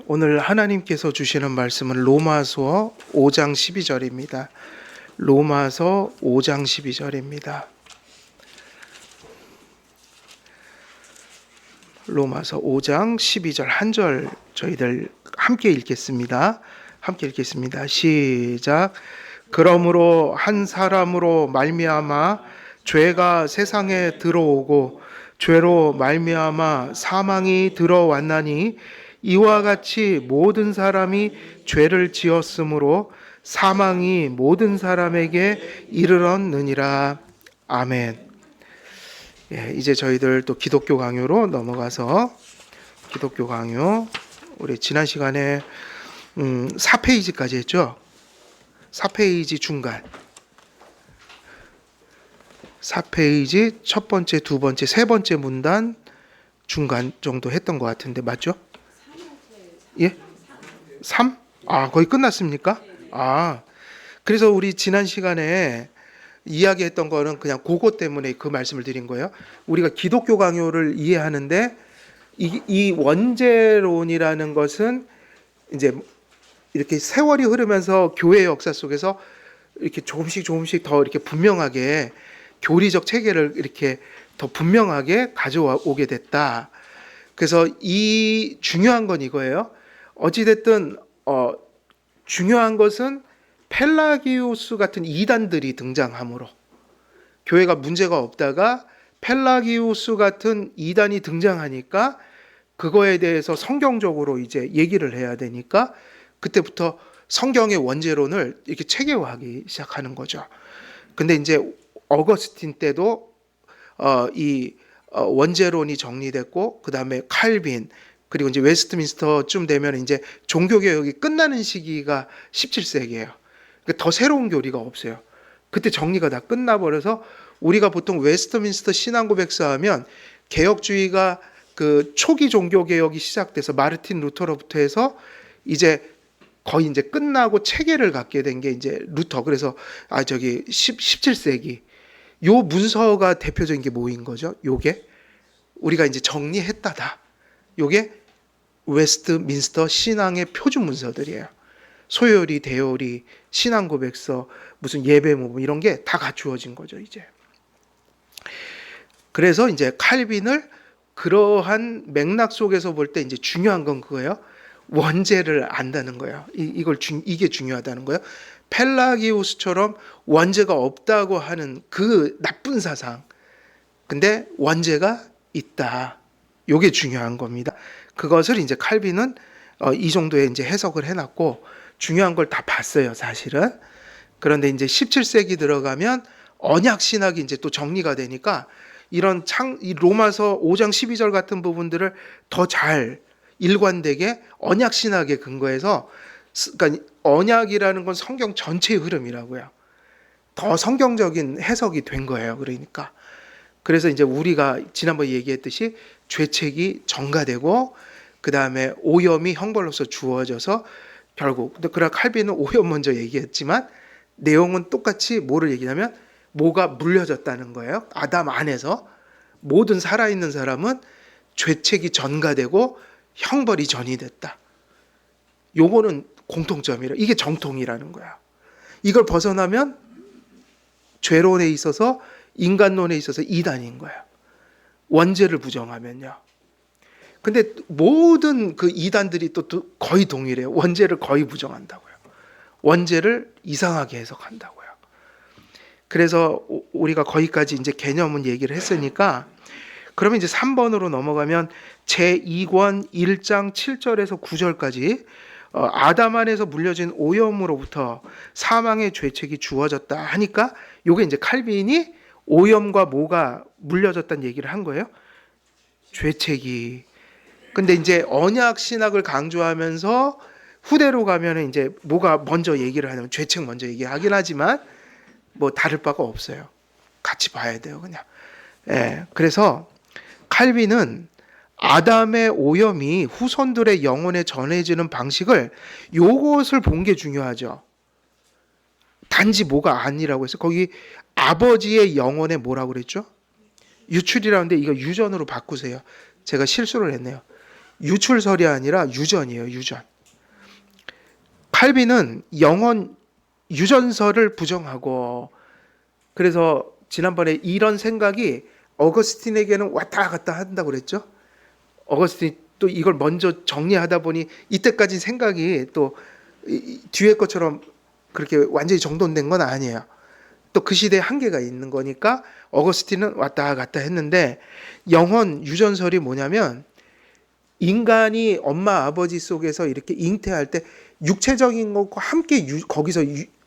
오늘 하나님께서 주시는 말씀은 로마서 5장 12절입니다. 로마서 5장 12절입니다. 로마서 5장 12절 한 절 저희들 함께 읽겠습니다. 시작. 그러므로 한 사람으로 말미암아 죄가 세상에 들어오고 죄로 말미암아 사망이 들어왔나니 이와 같이 모든 사람이 죄를 지었으므로 사망이 모든 사람에게 이르렀느니라. 아멘. 이제 저희들 또 기독교 강요로 넘어가서 기독교 강요 우리 지난 시간에 4페이지까지 했죠. 4페이지 중간 4페이지 첫 번째, 두 번째, 세 번째 문단 중간 정도 했던 것 같은데 맞죠? 3? 거의 끝났습니까? 그래서 우리 지난 시간에 이야기했던 거는 그냥 그것 때문에 그 말씀을 드린 거예요. 우리가 기독교 강요를 이해하는데 이 원죄론이라는 것은 이제 이렇게 세월이 흐르면서 교회 역사 속에서 이렇게 조금씩 더 이렇게 분명하게 교리적 체계를 이렇게 더 분명하게 가져오게 됐다. 그래서 이 중요한 건 이거예요. 어찌됐든 중요한 것은 펠라기우스 같은 이단들이 등장함으로 교회가 문제가 없다가 펠라기우스 같은 이단이 등장하니까 그거에 대해서 성경적으로 이제 얘기를 해야 되니까 그때부터 성경의 원죄론을 이렇게 체계화하기 시작하는 거죠. 근데 이제 어거스틴 때도 이 원죄론이 정리됐고 그 다음에 칼빈 그리고 이제 웨스트민스터쯤 되면 이제 종교개혁이 끝나는 시기가 17세기예요. 그러니까 더 새로운 교리가 없어요. 그때 정리가 다 끝나버려서 우리가 보통 웨스트민스터 신앙고백서 하면 개혁주의가 그 초기 종교개혁이 시작돼서 마르틴 루터로부터 해서 이제 거의 이제 끝나고 체계를 갖게 된 게 이제 루터. 그래서 17세기 요 문서가 대표적인 게 뭐인 거죠? 요게 우리가 이제 정리했다다. 요게 웨스트민스터 신앙의 표준 문서들이에요. 소요리, 대요리, 신앙고백서, 무슨 예배모범 이런 게 다 갖추어진 거죠, 이제. 그래서 이제 칼빈을 그러한 맥락 속에서 볼 때 이제 중요한 건 그거예요. 원죄를 안다는 거예요. 이게 중요하다는 거예요. 펠라기우스처럼 원죄가 없다고 하는 그 나쁜 사상. 근데 원죄가 있다. 요게 중요한 겁니다. 그것을 이제 칼빈은 이 정도의 이제 해석을 해놨고 중요한 걸 다 봤어요, 사실은. 그런데 이제 17세기 들어가면 언약 신학이 이제 또 정리가 되니까 이 로마서 5장 12절 같은 부분들을 더 잘 일관되게 언약 신학에 근거해서, 그러니까 언약이라는 건 성경 전체의 흐름이라고요. 더 성경적인 해석이 된 거예요. 그러니까. 그래서 이제 우리가 지난번에 얘기했듯이 죄책이 전가되고 그 다음에 오염이 형벌로서 주어져서 결국 그러나 칼빈은 오염 먼저 얘기했지만 내용은 똑같이 뭐를 얘기하냐면 뭐가 물려졌다는 거예요. 아담 안에서 모든 살아있는 사람은 죄책이 전가되고 형벌이 전이됐다. 요거는 공통점이라 이게 정통이라는 거야. 이걸 벗어나면 죄론에 있어서 인간론에 있어서 이단인 거야. 원죄를 부정하면요. 근데 모든 그 이단들이 또 거의 동일해요. 원죄를 거의 부정한다고요. 원죄를 이상하게 해석한다고요. 그래서 우리가 거기까지 이제 개념은 얘기를 했으니까 그러면 이제 3번으로 넘어가면 제2권 1장 7절에서 9절까지 아담 안에서 물려진 오염으로부터 사망의 죄책이 주어졌다 하니까 요게 이제 칼빈이 오염과 뭐가 물려졌다는 얘기를 한 거예요. 죄책이. 근데 이제 언약 신학을 강조하면서 후대로 가면은 이제 뭐가 먼저 얘기를 하냐면 죄책 먼저 얘기하긴 하지만 뭐 다를 바가 없어요. 같이 봐야 돼요, 그냥. 그래서 칼빈은 아담의 오염이 후손들의 영혼에 전해지는 방식을 요것을 본 게 중요하죠. 단지 뭐가 아니라고 해서 거기 아버지의 영혼에 뭐라고 그랬죠? 유출이라는데 이거 유전으로 바꾸세요. 제가 실수를 했네요. 유출설이 아니라 유전이에요. 유전. 칼빈은 영혼 유전설을 부정하고, 그래서 지난번에 이런 생각이 어거스틴에게는 왔다 갔다 한다고 그랬죠. 어거스틴이 또 이걸 먼저 정리하다 보니 이때까지 생각이 또 뒤에 것처럼 그렇게 완전히 정돈된 건 아니에요. 또 그 시대에 한계가 있는 거니까 어거스틴은 왔다 갔다 했는데, 영혼 유전설이 뭐냐면 인간이 엄마 아버지 속에서 이렇게 잉태할 때 육체적인 것과 함께 거기서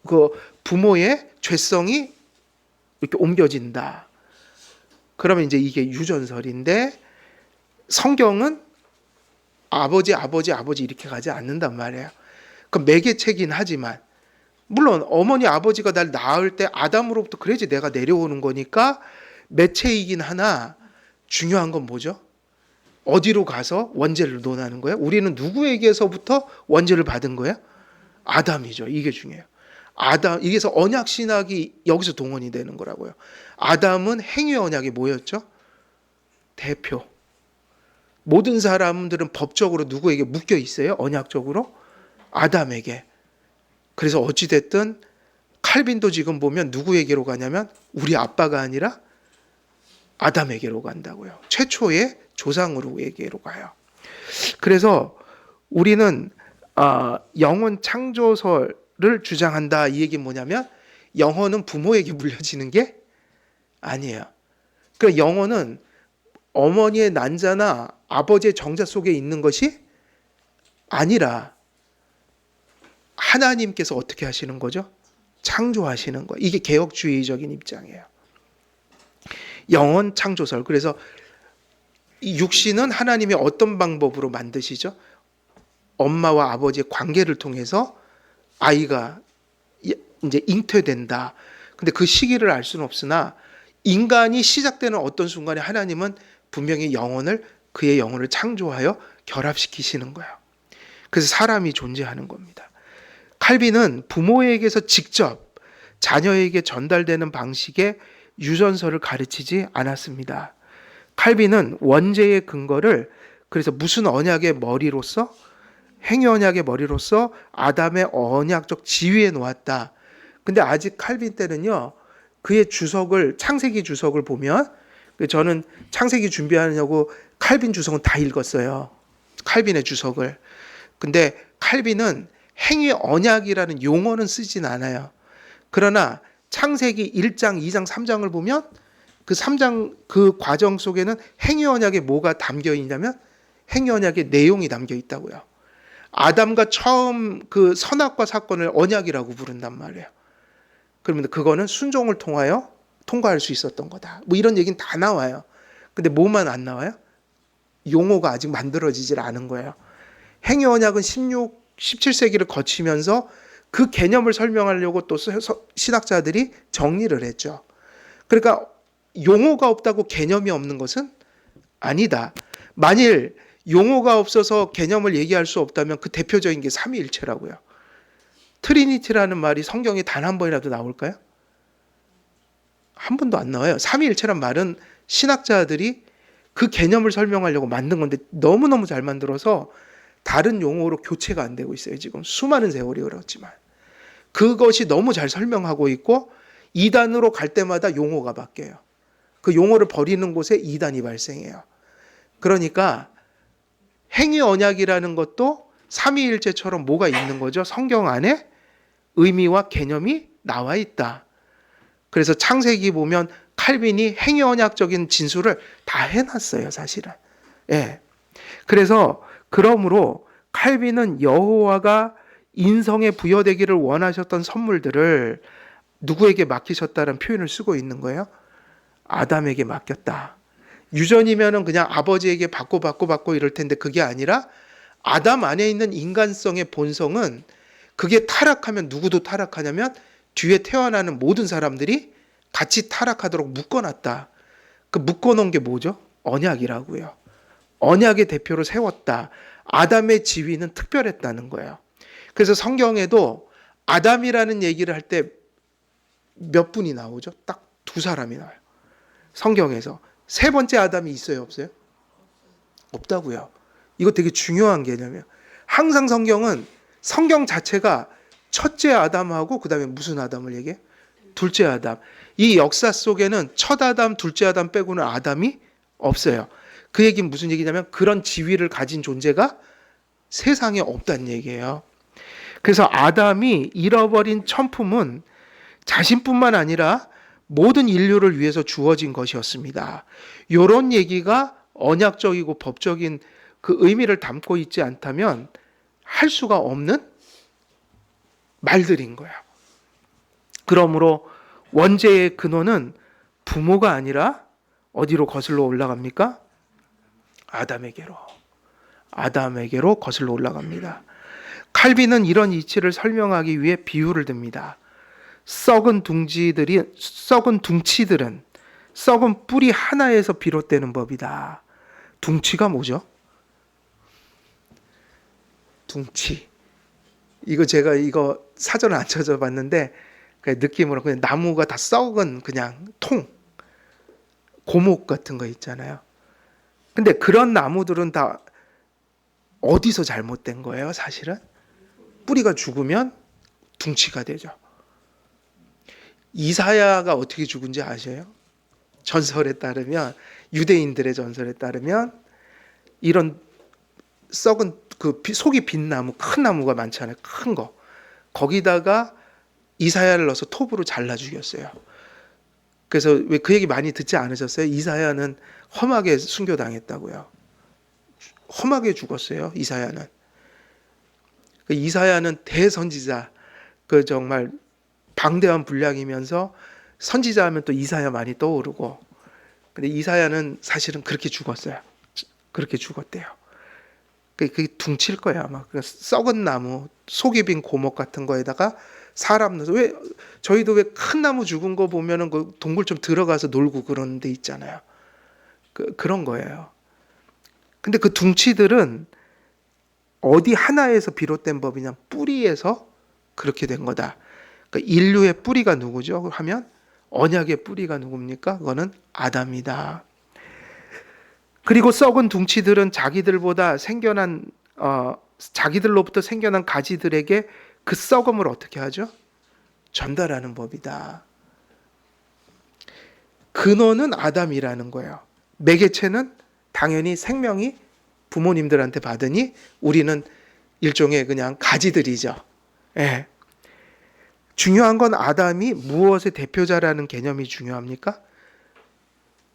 그 부모의 죄성이 이렇게 옮겨진다. 그러면 이제 이게 유전설인데, 성경은 아버지 이렇게 가지 않는단 말이에요. 그 매개체긴 하지만, 물론 어머니 아버지가 날 낳을 때 아담으로부터 그래야지 내가 내려오는 거니까 매체이긴 하나, 중요한 건 뭐죠? 어디로 가서 원죄를 논하는 거예요? 우리는 누구에게서부터 원죄를 받은 거예요? 아담이죠. 이게 중요해요. 아담, 이게서 언약 신학이 여기서 동원이 되는 거라고요. 아담은 행위 언약이 뭐였죠? 대표. 모든 사람들은 법적으로 누구에게 묶여 있어요? 언약적으로? 아담에게. 그래서 어찌됐든 칼빈도 지금 보면 누구에게로 가냐면 우리 아빠가 아니라 아담에게로 간다고요. 최초의 조상으로에게로 가요. 그래서 우리는 영혼 창조설을 주장한다. 이 얘기는 뭐냐면 영혼은 부모에게 물려지는 게 아니에요. 그러니까 영혼은 어머니의 난자나 아버지의 정자 속에 있는 것이 아니라 하나님께서 어떻게 하시는 거죠? 창조하시는 거. 이게 개혁주의적인 입장이에요. 영혼 창조설. 그래서 이 육신은 하나님이 어떤 방법으로 만드시죠? 엄마와 아버지의 관계를 통해서 아이가 이제 잉태된다. 근데 그 시기를 알 수는 없으나 인간이 시작되는 어떤 순간에 하나님은 분명히 그의 영혼을 창조하여 결합시키시는 거예요. 그래서 사람이 존재하는 겁니다. 칼빈은 부모에게서 직접 자녀에게 전달되는 방식의 유전설을 가르치지 않았습니다. 칼빈은 원죄의 근거를 그래서 무슨 언약의 머리로서, 행위 언약의 머리로서 아담의 언약적 지위에 놓았다. 근데 아직 칼빈 때는요, 그의 주석을, 창세기 주석을 보면, 저는 창세기 준비하느냐고 칼빈 주석은 다 읽었어요. 칼빈의 주석을. 근데 칼빈은 행위 언약이라는 용어는 쓰진 않아요. 그러나 창세기 1장, 2장, 3장을 보면 그 3장 그 과정 속에는 행위 언약에 뭐가 담겨 있냐면 행위 언약의 내용이 담겨 있다고요. 아담과 처음 그 선악과 사건을 언약이라고 부른단 말이에요. 그러면 그거는 순종을 통하여 통과할 수 있었던 거다. 뭐 이런 얘기는 다 나와요. 근데 뭐만 안 나와요? 용어가 아직 만들어지질 않은 거예요. 행위 언약은 17세기를 거치면서 그 개념을 설명하려고 또 신학자들이 정리를 했죠. 그러니까 용어가 없다고 개념이 없는 것은 아니다. 만일 용어가 없어서 개념을 얘기할 수 없다면 그 대표적인 게 삼위일체라고요. 트리니티라는 말이 성경에 단 한 번이라도 나올까요? 한 번도 안 나와요. 삼위일체란 말은 신학자들이 그 개념을 설명하려고 만든 건데 너무너무 잘 만들어서 다른 용어로 교체가 안 되고 있어요. 지금 수많은 세월이 흘렀지만 그것이 너무 잘 설명하고 있고 이단으로 갈 때마다 용어가 바뀌어요. 그 용어를 버리는 곳에 이단이 발생해요. 그러니까 행위 언약이라는 것도 삼위일체처럼 뭐가 있는 거죠? 성경 안에 의미와 개념이 나와 있다. 그래서 창세기 보면 칼빈이 행위 언약적인 진술을 다 해놨어요, 사실은. 예. 그래서 그러므로 칼빈은 여호와가 인성에 부여되기를 원하셨던 선물들을 누구에게 맡기셨다는 표현을 쓰고 있는 거예요. 아담에게 맡겼다. 유전이면은 그냥 아버지에게 받고 이럴 텐데 그게 아니라 아담 안에 있는 인간성의 본성은 그게 타락하면 누구도 타락하냐면 뒤에 태어나는 모든 사람들이 같이 타락하도록 묶어놨다. 그 묶어놓은 게 뭐죠? 언약이라고요. 언약의 대표로 세웠다. 아담의 지위는 특별했다는 거예요. 그래서 성경에도 아담이라는 얘기를 할 때 몇 분이 나오죠? 딱 두 사람이 나와요. 성경에서. 세 번째 아담이 있어요, 없어요? 없다고요. 이거 되게 중요한 개념이에요. 항상 성경 자체가 첫째 아담하고 그다음에 무슨 아담을 얘기해? 둘째 아담. 이 역사 속에는 첫 아담, 둘째 아담 빼고는 아담이 없어요. 그 얘기는 무슨 얘기냐면 그런 지위를 가진 존재가 세상에 없다는 얘기예요. 그래서 아담이 잃어버린 천품은 자신뿐만 아니라 모든 인류를 위해서 주어진 것이었습니다. 이런 얘기가 언약적이고 법적인 그 의미를 담고 있지 않다면 할 수가 없는 말들인 거예요. 그러므로 원죄의 근원은 부모가 아니라 어디로 거슬러 올라갑니까? 아담에게로 거슬러 올라갑니다. 칼빈은 이런 이치를 설명하기 위해 비유를 듭니다. 썩은 둥치들은 썩은 뿌리 하나에서 비롯되는 법이다. 둥치가 뭐죠? 둥치. 제가 사전을 안 찾아봤는데 느낌으로 그냥 나무가 다 썩은 그냥 고목 같은 거 있잖아요. 근데 그런 나무들은 다 어디서 잘못된 거예요, 사실은? 뿌리가 죽으면 둥치가 되죠. 이사야가 어떻게 죽은지 아세요? 전설에 따르면, 유대인들의 전설에 따르면 이런 썩은 속이 빈 나무, 큰 나무가 많잖아요. 큰 거. 거기다가 이사야를 넣어서 톱으로 잘라 죽였어요. 그래서 왜 그 얘기 많이 듣지 않으셨어요? 이사야는 험하게 순교당했다고요. 험하게 죽었어요. 이사야는 대선지자, 정말 방대한 분량이면서 선지자 하면 또 이사야 많이 떠오르고, 근데 이사야는 사실은 그렇게 죽었어요. 그렇게 죽었대요. 그게 둥칠 거야 아마. 썩은 나무, 속이 빈 고목 같은 거에다가 사람 넣어서, 저희도 왜 큰 나무 죽은 거 보면은 그 동굴 좀 들어가서 놀고 그런 데 있잖아요. 그런 거예요. 근데 그 둥치들은 어디 하나에서 비롯된 법이냐? 뿌리에서 그렇게 된 거다. 그러니까 인류의 뿌리가 누구죠? 하면 언약의 뿌리가 누굽니까? 그거는 아담이다. 그리고 썩은 둥치들은 자기들로부터 생겨난 가지들에게 그 썩음을 어떻게 하죠? 전달하는 법이다. 근원은 아담이라는 거예요. 매개체는 당연히 생명이 부모님들한테 받으니 우리는 일종의 그냥 가지들이죠. 예. 중요한 건 아담이 무엇의 대표자라는 개념이 중요합니까?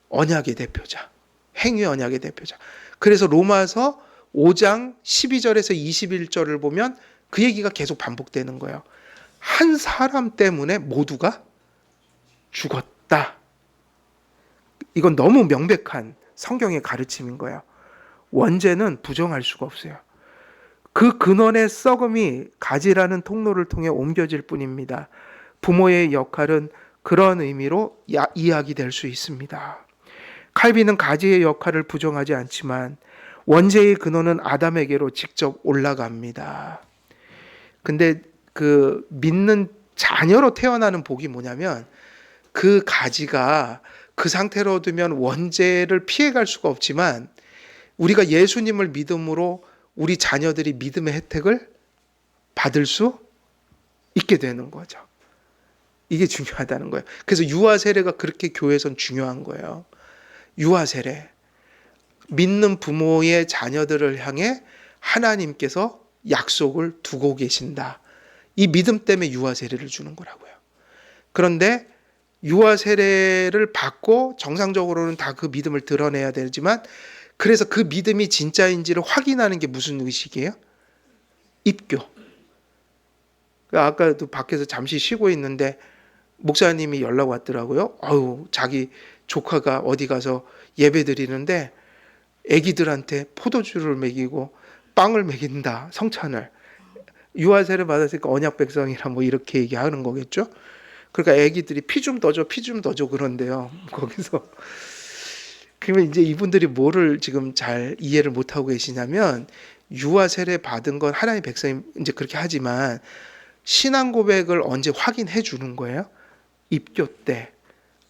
언약의 대표자. 행위 언약의 대표자. 그래서 로마서 5장 12절에서 21절을 보면 그 얘기가 계속 반복되는 거예요. 한 사람 때문에 모두가 죽었다. 이건 너무 명백한 성경의 가르침인 거예요. 원죄는 부정할 수가 없어요. 그 근원의 썩음이 가지라는 통로를 통해 옮겨질 뿐입니다. 부모의 역할은 그런 의미로 이야기될 수 있습니다. 칼빈은 가지의 역할을 부정하지 않지만 원죄의 근원은 아담에게로 직접 올라갑니다. 근데 그 믿는 자녀로 태어나는 복이 뭐냐면 그 가지가 그 상태로 두면 원죄를 피해갈 수가 없지만 우리가 예수님을 믿음으로 우리 자녀들이 믿음의 혜택을 받을 수 있게 되는 거죠. 이게 중요하다는 거예요. 그래서 유아 세례가 그렇게 교회에선 중요한 거예요. 유아 세례. 믿는 부모의 자녀들을 향해 하나님께서 약속을 두고 계신다. 이 믿음 때문에 유아 세례를 주는 거라고요. 그런데 유아 세례를 받고 정상적으로는 다 그 믿음을 드러내야 되지만 그래서 그 믿음이 진짜인지를 확인하는 게 무슨 의식이에요? 입교. 아까도 밖에서 잠시 쉬고 있는데 목사님이 연락 왔더라고요. 자기 조카가 어디 가서 예배 드리는데 애기들한테 포도주를 먹이고 빵을 먹인다. 성찬을. 유아 세례 받았으니까 언약 백성이라 뭐 이렇게 얘기하는 거겠죠. 그러니까 애기들이 피 좀 더 줘, 피 좀 더 줘 그런데요. 거기서. 그러면 이제 이분들이 뭐를 지금 잘 이해를 못하고 계시냐면 유아 세례 받은 건 하나님의 백성이 이제 그렇게 하지만 신앙 고백을 언제 확인해 주는 거예요? 입교 때.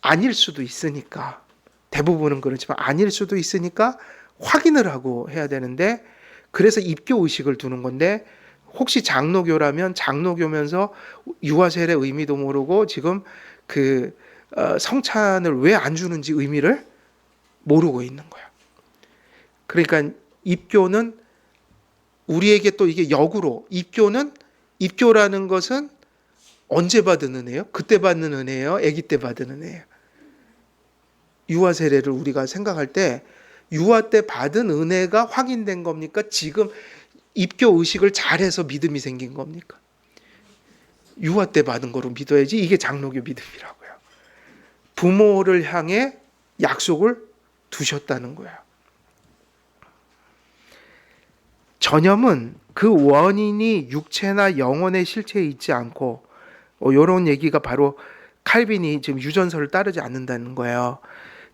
아닐 수도 있으니까. 대부분은 그렇지만 아닐 수도 있으니까 확인을 하고 해야 되는데 그래서 입교 의식을 두는 건데, 혹시 장로교라면 장로교면서 유아세례 의미도 모르고 지금 그 성찬을 왜 안 주는지 의미를 모르고 있는 거야. 그러니까 입교는 우리에게 또 이게 역으로, 입교라는 것은 언제 받은 은혜예요? 그때 받는 은혜예요? 아기 때 받은 은혜예요? 유아 세례를 우리가 생각할 때 유아 때 받은 은혜가 확인된 겁니까? 지금 입교 의식을 잘해서 믿음이 생긴 겁니까? 유아 때 받은 거로 믿어야지. 이게 장로교 믿음이라고요. 부모를 향해 약속을 두셨다는 거야. 전염은 그 원인이 육체나 영혼의 실체에 있지 않고, 이런 얘기가 바로 칼빈이 지금 유전설을 따르지 않는다는 거예요.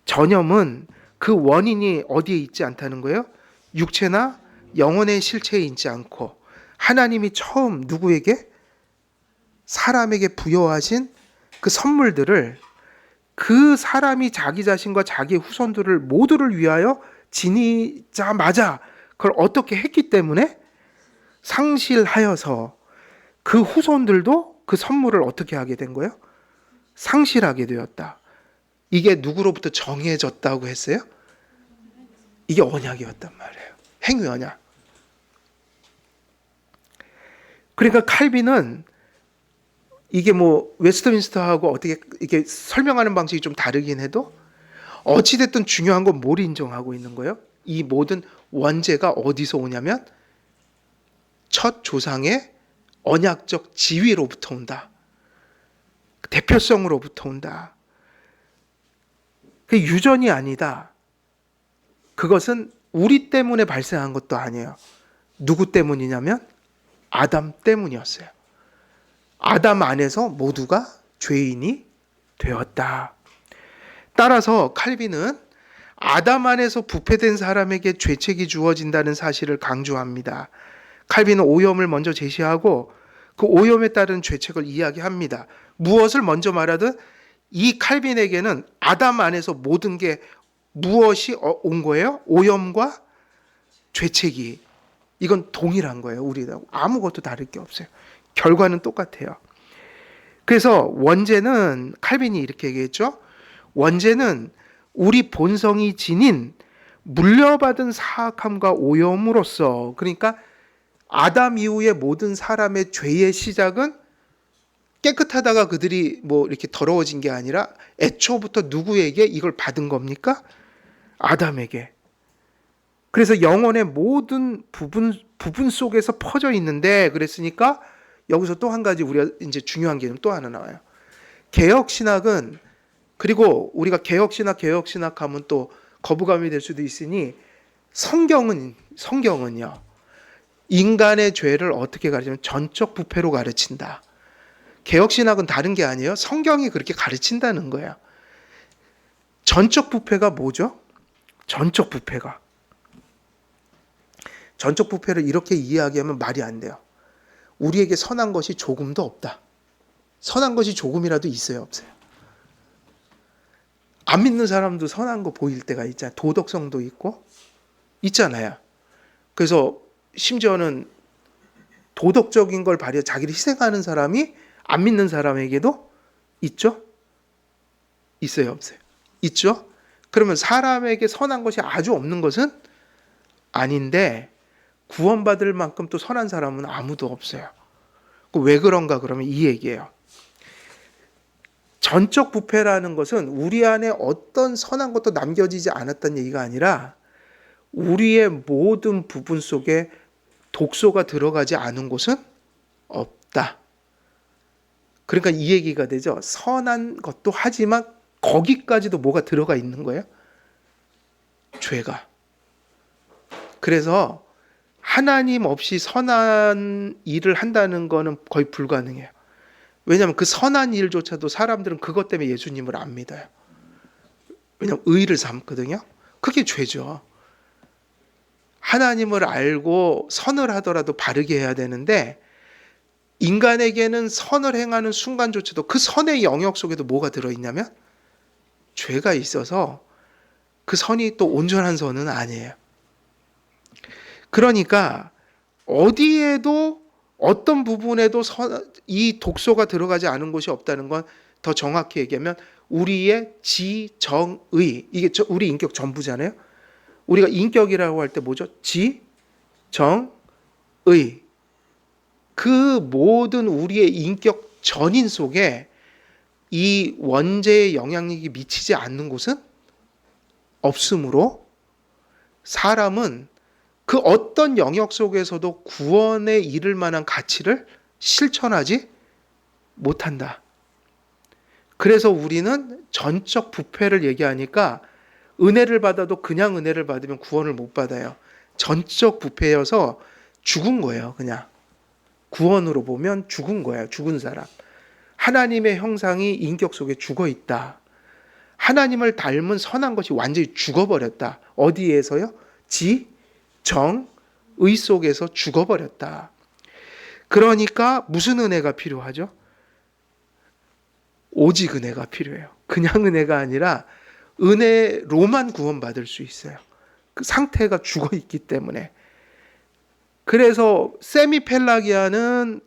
전염은 그 원인이 어디에 있지 않다는 거예요? 육체나 영혼의 실체에 있지 않고, 하나님이 처음 누구에게? 사람에게 부여하신 그 선물들을 그 사람이 자기 자신과 자기 후손들을 모두를 위하여 지니자마자 그걸 어떻게 했기 때문에 상실하여서 그 후손들도 그 선물을 어떻게 하게 된 거예요? 상실하게 되었다. 이게 누구로부터 정해졌다고 했어요? 이게 언약이었단 말이에요. 행위 언약. 그러니까 칼빈은 이게 뭐 웨스트민스터하고 어떻게 이렇게 설명하는 방식이 좀 다르긴 해도 어찌됐든 중요한 건 뭘 인정하고 있는 거예요? 이 모든 원죄가 어디서 오냐면 첫 조상의 언약적 지위로부터 온다. 대표성으로부터 온다. 그 유전이 아니다. 그것은 우리 때문에 발생한 것도 아니에요. 누구 때문이냐면 아담 때문이었어요. 아담 안에서 모두가 죄인이 되었다. 따라서 칼빈은 아담 안에서 부패된 사람에게 죄책이 주어진다는 사실을 강조합니다. 칼빈은 오염을 먼저 제시하고 그 오염에 따른 죄책을 이야기합니다. 무엇을 먼저 말하든 이 칼빈에게는 아담 안에서 모든 게 무엇이 온 거예요? 오염과 죄책이. 이건 동일한 거예요. 우리하고 아무것도 다를 게 없어요. 결과는 똑같아요. 그래서 원죄는, 칼빈이 이렇게 얘기했죠. 원죄는 우리 본성이 지닌 물려받은 사악함과 오염으로써, 그러니까 아담 이후의 모든 사람의 죄의 시작은 깨끗하다가 그들이 뭐 이렇게 더러워진 게 아니라 애초부터 누구에게 이걸 받은 겁니까? 아담에게. 그래서 영혼의 모든 부분 속에서 퍼져 있는데, 그랬으니까 여기서 또 한 가지 우리가 이제 중요한 개념 또 하나 나와요. 개혁신학은, 그리고 우리가 개혁신학 하면 또 거부감이 될 수도 있으니 성경은요. 인간의 죄를 어떻게 가르치냐면 전적 부패로 가르친다. 개혁신학은 다른 게 아니에요. 성경이 그렇게 가르친다는 거예요. 전적 부패가 뭐죠? 전적 부패를 이렇게 이야기하면 말이 안 돼요. 우리에게 선한 것이 조금도 없다. 선한 것이 조금이라도 있어요, 없어요? 안 믿는 사람도 선한 거 보일 때가 있잖아요. 도덕성도 있고 있잖아요. 그래서 심지어는 도덕적인 걸 발휘해 자기를 희생하는 사람이 안 믿는 사람에게도 있죠? 있어요, 없어요? 있죠? 그러면 사람에게 선한 것이 아주 없는 것은 아닌데 구원받을 만큼 또 선한 사람은 아무도 없어요. 왜 그런가 그러면 이 얘기예요. 전적 부패라는 것은 우리 안에 어떤 선한 것도 남겨지지 않았다는 얘기가 아니라 우리의 모든 부분 속에 독소가 들어가지 않은 곳은 없다. 그러니까 이 얘기가 되죠. 선한 것도 하지만 거기까지도 뭐가 들어가 있는 거예요? 죄가. 그래서 하나님 없이 선한 일을 한다는 거는 거의 불가능해요. 왜냐하면 그 선한 일조차도 사람들은 그것 때문에 예수님을 안 믿어요. 왜냐하면 의를 삼거든요. 그게 죄죠. 하나님을 알고 선을 하더라도 바르게 해야 되는데 인간에게는 선을 행하는 순간조차도 그 선의 영역 속에도 뭐가 들어있냐면 죄가 있어서 그 선이 또 온전한 선은 아니에요. 그러니까 어디에도 어떤 부분에도 이 독소가 들어가지 않은 곳이 없다는 건 더 정확히 얘기하면 우리의 지정의, 이게 우리 인격 전부잖아요. 우리가 인격이라고 할 때 뭐죠? 지정의. 그 모든 우리의 인격 전인 속에 이 원죄의 영향력이 미치지 않는 곳은 없으므로 사람은 그 어떤 영역 속에서도 구원에 이를 만한 가치를 실천하지 못한다. 그래서 우리는 전적 부패를 얘기하니까 은혜를 받아도 그냥 은혜를 받으면 구원을 못 받아요. 전적 부패여서 죽은 거예요. 그냥 구원으로 보면 죽은 거예요. 죽은 사람. 하나님의 형상이 인격 속에 죽어 있다. 하나님을 닮은 선한 것이 완전히 죽어버렸다. 어디에서요? 정, 의 속에서 죽어버렸다. 그러니까 무슨 은혜가 필요하죠? 오직 은혜가 필요해요. 그냥 은혜가 아니라 은혜로만 구원받을 수 있어요. 그 상태가 죽어 있기 때문에. 그래서 세미펠라기아는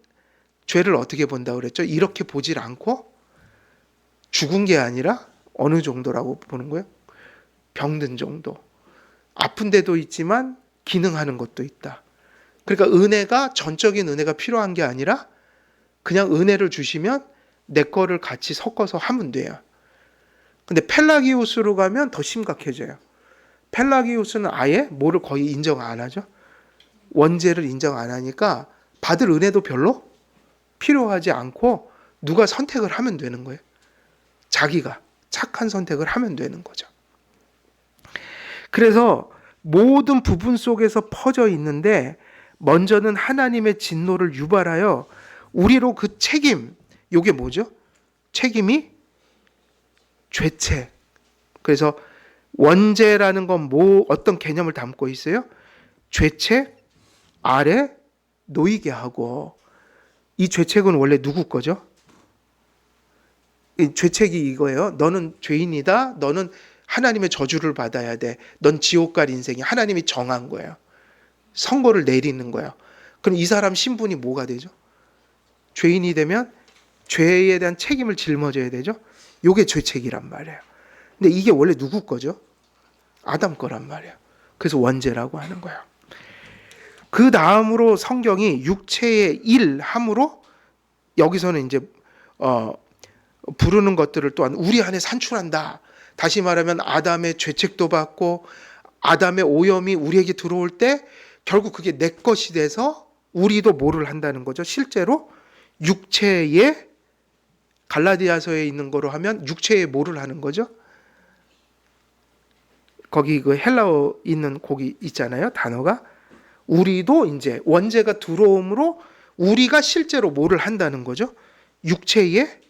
죄를 어떻게 본다고 그랬죠? 이렇게 보질 않고 죽은 게 아니라 어느 정도라고 보는 거예요? 병든 정도. 아픈 데도 있지만 기능하는 것도 있다. 그러니까 은혜가 전적인 은혜가 필요한 게 아니라 그냥 은혜를 주시면 내 거를 같이 섞어서 하면 돼요. 근데 펠라기우스로 가면 더 심각해져요. 펠라기우스는 아예 뭐를 거의 인정 안 하죠. 원죄를 인정 안 하니까 받을 은혜도 별로 필요하지 않고 누가 선택을 하면 되는 거예요. 자기가 착한 선택을 하면 되는 거죠. 그래서 모든 부분 속에서 퍼져 있는데 먼저는 하나님의 진노를 유발하여 우리로 그 책임, 이게 뭐죠? 책임이 죄책. 그래서 원죄라는 건 어떤 개념을 담고 있어요? 죄책 아래 놓이게 하고, 이 죄책은 원래 누구 거죠? 이 죄책이 이거예요. 너는 죄인이다. 너는 하나님의 저주를 받아야 돼. 넌 지옥 갈 인생이 하나님이 정한 거예요. 선고를 내리는 거예요. 그럼 이 사람 신분이 뭐가 되죠? 죄인이 되면 죄에 대한 책임을 짊어져야 되죠. 이게 죄책이란 말이에요. 근데 이게 원래 누구 거죠? 아담 거란 말이에요. 그래서 원죄라고 하는 거예요. 그 다음으로 성경이 육체의 일함으로 여기서는 이제 부르는 것들을 또한 우리 안에 산출한다. 다시 말하면 아담의 죄책도 받고 아담의 오염이 우리에게 들어올 때 결국 그게 내 것이 돼서 우리도 뭐를 한다는 거죠. 실제로 육체의, 갈라디아서에 있는 거로 하면 육체의 뭐를 하는 거죠. 거기 그 헬라어 있는 곡이 있잖아요. 단어가. 우리도 이제 원죄가 들어옴으로 우리가 실제로 뭐를 한다는 거죠. 육체의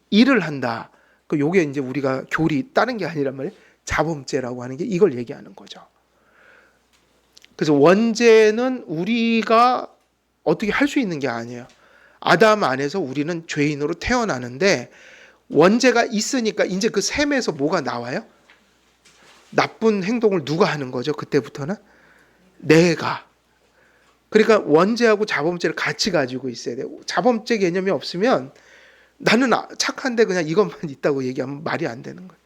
일을 한다. 요게 이제 우리가 교리 다른 게 아니란 말이에요. 자범죄라고 하는 게 이걸 얘기하는 거죠. 그래서 원죄는 우리가 어떻게 할 수 있는 게 아니에요. 아담 안에서 우리는 죄인으로 태어나는데 원죄가 있으니까 이제 그 셈에서 뭐가 나와요? 나쁜 행동을 누가 하는 거죠? 그때부터는 내가. 그러니까 원죄하고 자범죄를 같이 가지고 있어야 돼요. 자범죄 개념이 없으면 나는 착한데 그냥 이것만 있다고 얘기하면 말이 안 되는 거예요.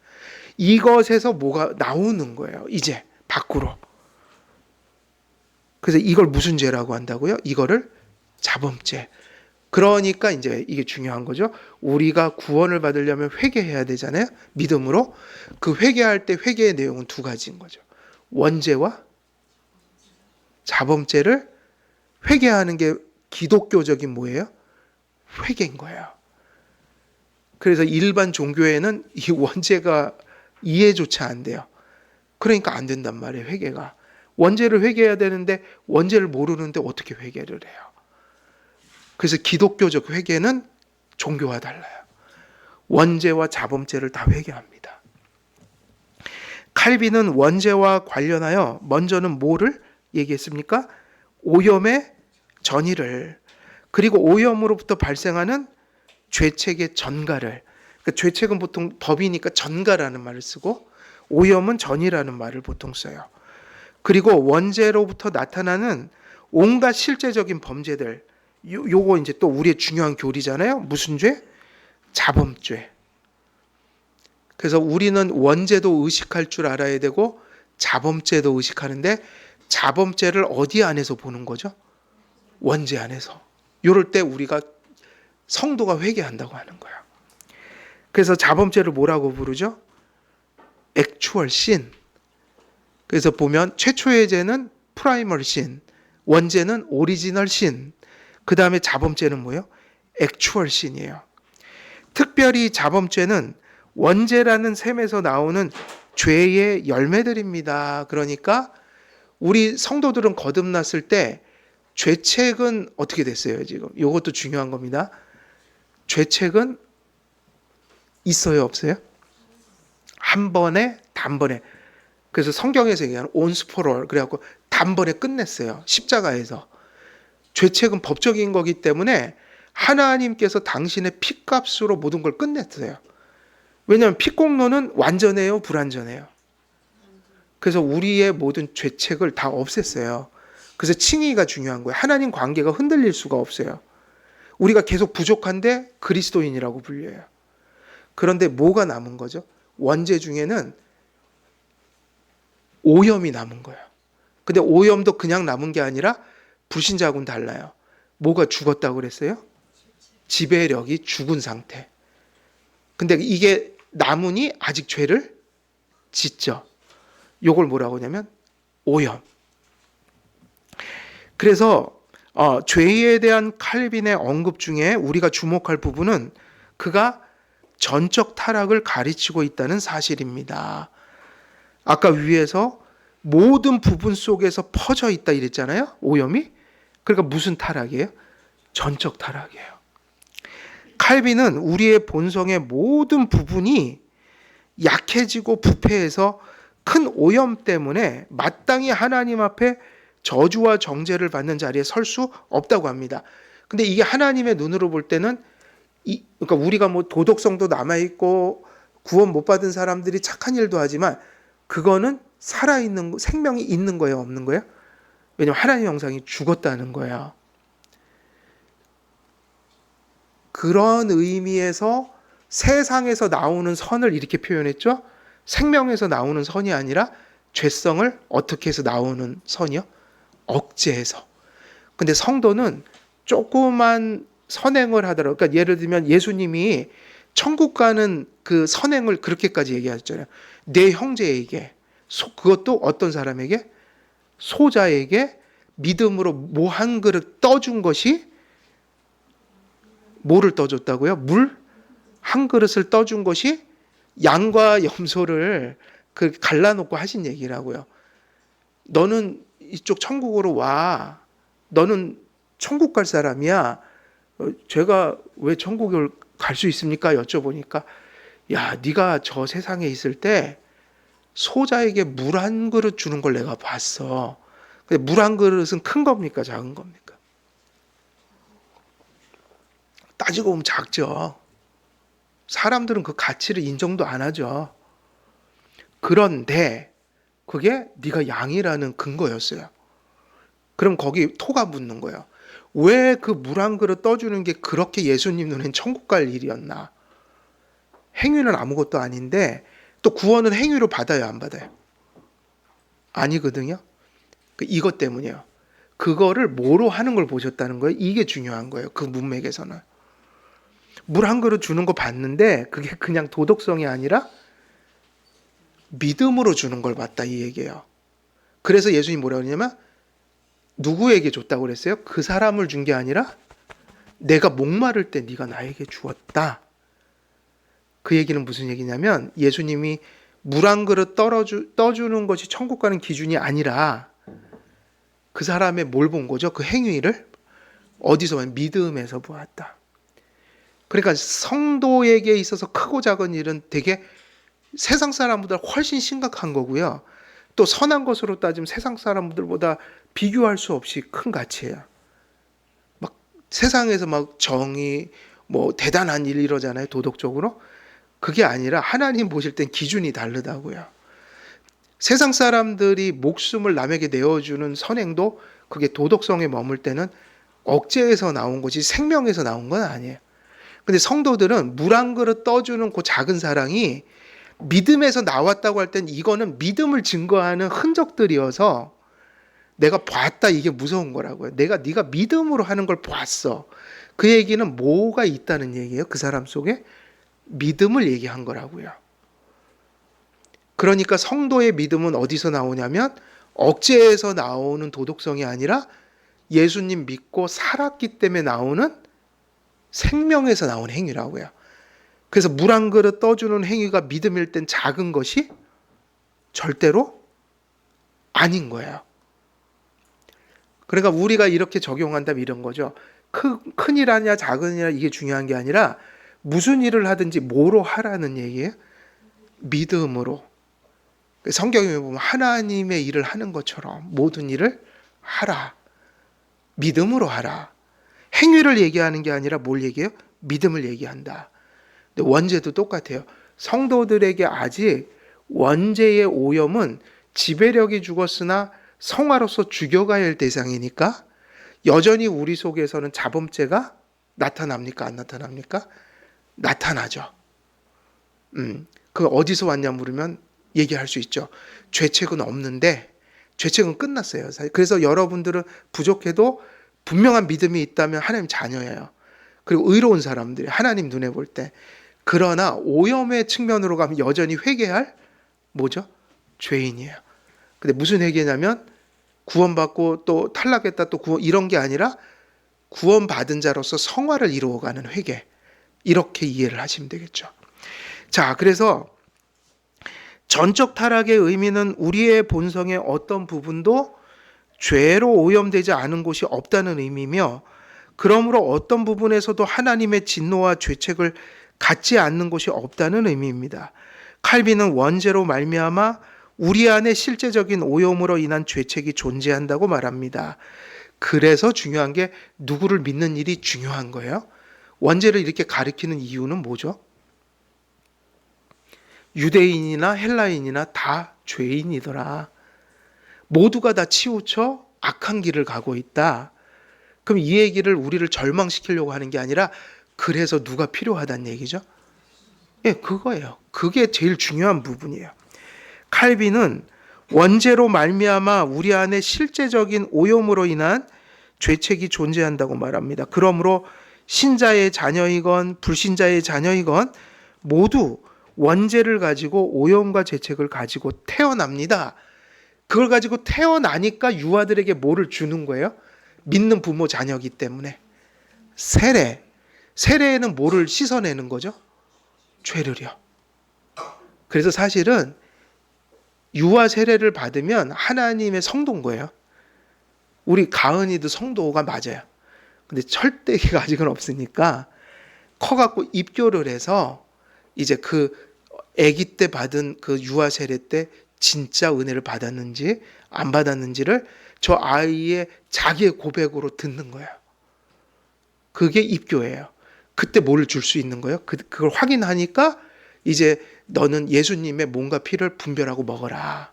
이것에서 뭐가 나오는 거예요. 이제 밖으로. 그래서 이걸 무슨 죄라고 한다고요? 이거를 자범죄. 그러니까 이제 이게 중요한 거죠. 우리가 구원을 받으려면 회개해야 되잖아요. 믿음으로. 그 회개할 때 회개의 내용은 두 가지인 거죠. 원죄와 자범죄를 회개하는 게 기독교적인 뭐예요? 회개인 거예요. 그래서 일반 종교에는 이 원죄가 이해조차 안 돼요. 그러니까 안 된단 말이에요. 회개가. 원죄를 회개해야 되는데 원죄를 모르는데 어떻게 회개를 해요? 그래서 기독교적 회개는 종교와 달라요. 원죄와 자범죄를 다 회개합니다. 칼빈은 원죄와 관련하여 먼저는 뭐를 얘기했습니까? 오염의 전이를, 그리고 오염으로부터 발생하는 죄책의 전가를. 그러니까 죄책은 보통 법이니까 전가라는 말을 쓰고 오염은 전이라는 말을 보통 써요. 그리고 원죄로부터 나타나는 온갖 실제적인 범죄들, 요거 이제 또 우리의 중요한 교리잖아요. 무슨 죄? 자범죄. 그래서 우리는 원죄도 의식할 줄 알아야 되고 자범죄도 의식하는데, 자범죄를 어디 안에서 보는 거죠? 원죄 안에서. 이럴 때 우리가 성도가 회개한다고 하는 거야. 그래서 자범죄를 뭐라고 부르죠? actual sin. 그래서 보면 최초의 죄는 primal sin, 원죄는 original sin, 그 다음에 자범죄는 뭐예요? actual sin이에요. 특별히 자범죄는 원죄라는 셈에서 나오는 죄의 열매들입니다. 그러니까 우리 성도들은 거듭났을 때 죄책은 어떻게 됐어요? 지금 이것도 중요한 겁니다. 죄책은 있어요, 없어요? 한 번에, 단번에. 그래서 성경에서 얘기하는 once for all, 그래갖고 단번에 끝냈어요. 십자가에서. 죄책은 법적인 거기 때문에 하나님께서 당신의 피값으로 모든 걸 끝냈어요. 왜냐하면 피공로는 완전해요, 불완전해요? 그래서 우리의 모든 죄책을 다 없앴어요. 그래서 칭의가 중요한 거예요. 하나님 관계가 흔들릴 수가 없어요. 우리가 계속 부족한데 그리스도인이라고 불려요. 그런데 뭐가 남은 거죠? 원죄 중에는 오염이 남은 거예요. 근데 오염도 그냥 남은 게 아니라 불신자하고는 달라요. 뭐가 죽었다고 그랬어요? 지배력이 죽은 상태. 근데 이게 남으니 아직 죄를 짓죠. 요걸 뭐라고 하냐면 오염. 그래서 죄에 대한 칼빈의 언급 중에 우리가 주목할 부분은 그가 전적 타락을 가르치고 있다는 사실입니다. 아까 위에서 모든 부분 속에서 퍼져 있다 이랬잖아요. 오염이. 그러니까 무슨 타락이에요? 전적 타락이에요. 칼빈은 우리의 본성의 모든 부분이 약해지고 부패해서 큰 오염 때문에 마땅히 하나님 앞에 저주와 정죄를 받는 자리에 설 수 없다고 합니다. 근데 이게 하나님의 눈으로 볼 때는 그러니까 우리가 뭐 도덕성도 남아있고 구원 못 받은 사람들이 착한 일도 하지만 그거는 살아있는, 생명이 있는 거예요, 없는 거예요? 왜냐하면 하나님의 형상이 죽었다는 거예요. 그런 의미에서 세상에서 나오는 선을 이렇게 표현했죠. 생명에서 나오는 선이 아니라 죄성을 어떻게 해서 나오는 선이요? 억제해서. 근데 성도는 조그만 선행을 하더라도, 그러니까 예를 들면 예수님이 천국 가는 그 선행을 그렇게까지 얘기하셨잖아요. 내 형제에게, 그것도 어떤 사람에게? 소자에게 믿음으로 뭐 한 그릇 떠준 것이, 뭐를 떠줬다고요? 물? 한 그릇을 떠준 것이 양과 염소를 그 갈라놓고 하신 얘기라고요. 너는 이쪽 천국으로 와. 너는 천국 갈 사람이야. 제가 왜 천국을 갈 수 있습니까? 여쭤보니까 야, 네가 저 세상에 있을 때 소자에게 물 한 그릇 주는 걸 내가 봤어. 근데 물 한 그릇은 큰 겁니까? 작은 겁니까? 따지고 보면 작죠. 사람들은 그 가치를 인정도 안 하죠. 그런데 그게 네가 양이라는 근거였어요. 그럼 거기 토가 묻는 거예요. 왜 그 물 한 그릇 떠주는 게 그렇게 예수님 눈엔 천국 갈 일이었나? 행위는 아무것도 아닌데 또 구원은 행위로 받아요, 안 받아요? 아니거든요. 이것 때문이에요. 그거를 뭐로 하는 걸 보셨다는 거예요. 이게 중요한 거예요. 그 문맥에서는. 물 한 그릇 주는 거 봤는데 그게 그냥 도덕성이 아니라 믿음으로 주는 걸 봤다, 이 얘기예요. 그래서 예수님이 뭐라고 그러냐면 누구에게 줬다고 그랬어요? 그 사람을 준 게 아니라 내가 목마를 때 네가 나에게 주었다. 그 얘기는 무슨 얘기냐면 예수님이 물 한 그릇 떠주는 것이 천국 가는 기준이 아니라 그 사람의 뭘 본 거죠? 그 행위를 어디서 보면 믿음에서 보았다. 그러니까 성도에게 있어서 크고 작은 일은 되게 세상 사람보다 훨씬 심각한 거고요. 또 선한 것으로 따지면 세상 사람들보다 비교할 수 없이 큰 가치예요. 막 세상에서 막 정의, 뭐 대단한 일 이러잖아요, 도덕적으로. 그게 아니라 하나님 보실 땐 기준이 다르다고요. 세상 사람들이 목숨을 남에게 내어주는 선행도 그게 도덕성에 머물 때는 억제에서 나온 것이 생명에서 나온 건 아니에요. 근데 성도들은 물 한 그릇 떠주는 그 작은 사랑이 믿음에서 나왔다고 할 땐 이거는 믿음을 증거하는 흔적들이어서 내가 봤다, 이게 무서운 거라고요. 네가 믿음으로 하는 걸 봤어. 그 얘기는 뭐가 있다는 얘기예요. 그 사람 속에 믿음을 얘기한 거라고요. 그러니까 성도의 믿음은 어디서 나오냐면 억제에서 나오는 도덕성이 아니라 예수님 믿고 살았기 때문에 나오는 생명에서 나오는 행위라고요. 그래서 물 한 그릇 떠주는 행위가 믿음일 땐 작은 것이 절대로 아닌 거예요. 그러니까 우리가 이렇게 적용한다면 이런 거죠. 큰 일 하냐 작은 일 하냐 이게 중요한 게 아니라 무슨 일을 하든지 뭐로 하라는 얘기예요? 믿음으로. 성경에 보면 하나님의 일을 하는 것처럼 모든 일을 하라. 믿음으로 하라. 행위를 얘기하는 게 아니라 뭘 얘기해요? 믿음을 얘기한다. 근데 원죄도 똑같아요. 성도들에게 아직 원죄의 오염은 지배력이 죽었으나 성화로서 죽여가야 할 대상이니까 여전히 우리 속에서는 자범죄가 나타납니까? 안 나타납니까? 나타나죠. 그 어디서 왔냐 물으면 얘기할 수 있죠. 죄책은 없는데 죄책은 끝났어요. 그래서 여러분들은 부족해도 분명한 믿음이 있다면 하나님 자녀예요. 그리고 의로운 사람들이 하나님 눈에 볼 때. 그러나 오염의 측면으로 가면 여전히 회개할 뭐죠? 죄인이에요. 근데 무슨 회개냐면 구원받고 또 탈락했다 또 구원 이런 게 아니라 구원받은 자로서 성화를 이루어가는 회개. 이렇게 이해를 하시면 되겠죠. 자, 그래서 전적 타락의 의미는 우리의 본성의 어떤 부분도 죄로 오염되지 않은 곳이 없다는 의미며 그러므로 어떤 부분에서도 하나님의 진노와 죄책을 갖지 않는 곳이 없다는 의미입니다. 칼빈은 원죄로 말미암아 우리 안에 실제적인 오염으로 인한 죄책이 존재한다고 말합니다. 그래서 중요한 게 누구를 믿는 일이 중요한 거예요. 원죄를 이렇게 가리키는 이유는 뭐죠? 유대인이나 헬라인이나 다 죄인이더라. 모두가 다 치우쳐 악한 길을 가고 있다. 그럼 이 얘기를 우리를 절망시키려고 하는 게 아니라 그래서 누가 필요하다는 얘기죠? 예, 그거예요. 그게 제일 중요한 부분이에요. 칼빈은 원죄로 말미암아 우리 안에 실제적인 오염으로 인한 죄책이 존재한다고 말합니다. 그러므로 신자의 자녀이건 불신자의 자녀이건 모두 원죄를 가지고 오염과 죄책을 가지고 태어납니다. 그걸 가지고 태어나니까 유아들에게 뭐를 주는 거예요? 믿는 부모 자녀이기 때문에. 세례. 세례에는 뭐를 씻어내는 거죠? 죄를요. 그래서 사실은 유아 세례를 받으면 하나님의 성도인 거예요. 우리 가은이도 성도가 맞아요. 근데 철대기가 아직은 없으니까 커갖고 입교를 해서 이제 그 아기 때 받은 그 유아 세례 때 진짜 은혜를 받았는지 안 받았는지를 저 아이의 자기의 고백으로 듣는 거예요. 그게 입교예요. 그때 뭘 줄 수 있는 거예요? 그걸 확인하니까 이제 너는 예수님의 몸과 피를 분별하고 먹어라.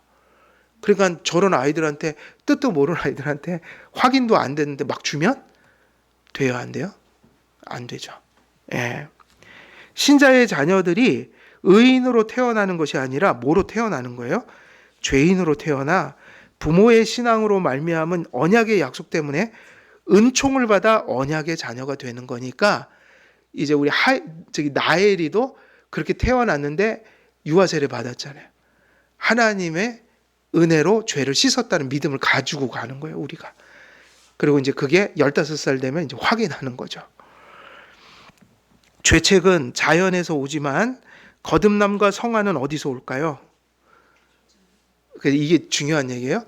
그러니까 저런 아이들한테 뜻도 모르는 아이들한테 확인도 안 됐는데 막 주면 돼요, 안 돼요? 안 되죠. 예. 신자의 자녀들이 의인으로 태어나는 것이 아니라 뭐로 태어나는 거예요? 죄인으로 태어나 부모의 신앙으로 말미암은 언약의 약속 때문에 은총을 받아 언약의 자녀가 되는 거니까 이제 우리 나엘이도 그렇게 태어났는데 유아세례 받았잖아요. 하나님의 은혜로 죄를 씻었다는 믿음을 가지고 가는 거예요, 우리가. 그리고 이제 그게 15살 되면 이제 확인하는 거죠. 죄책은 자연에서 오지만 거듭남과 성화는 어디서 올까요? 이게 중요한 얘기예요.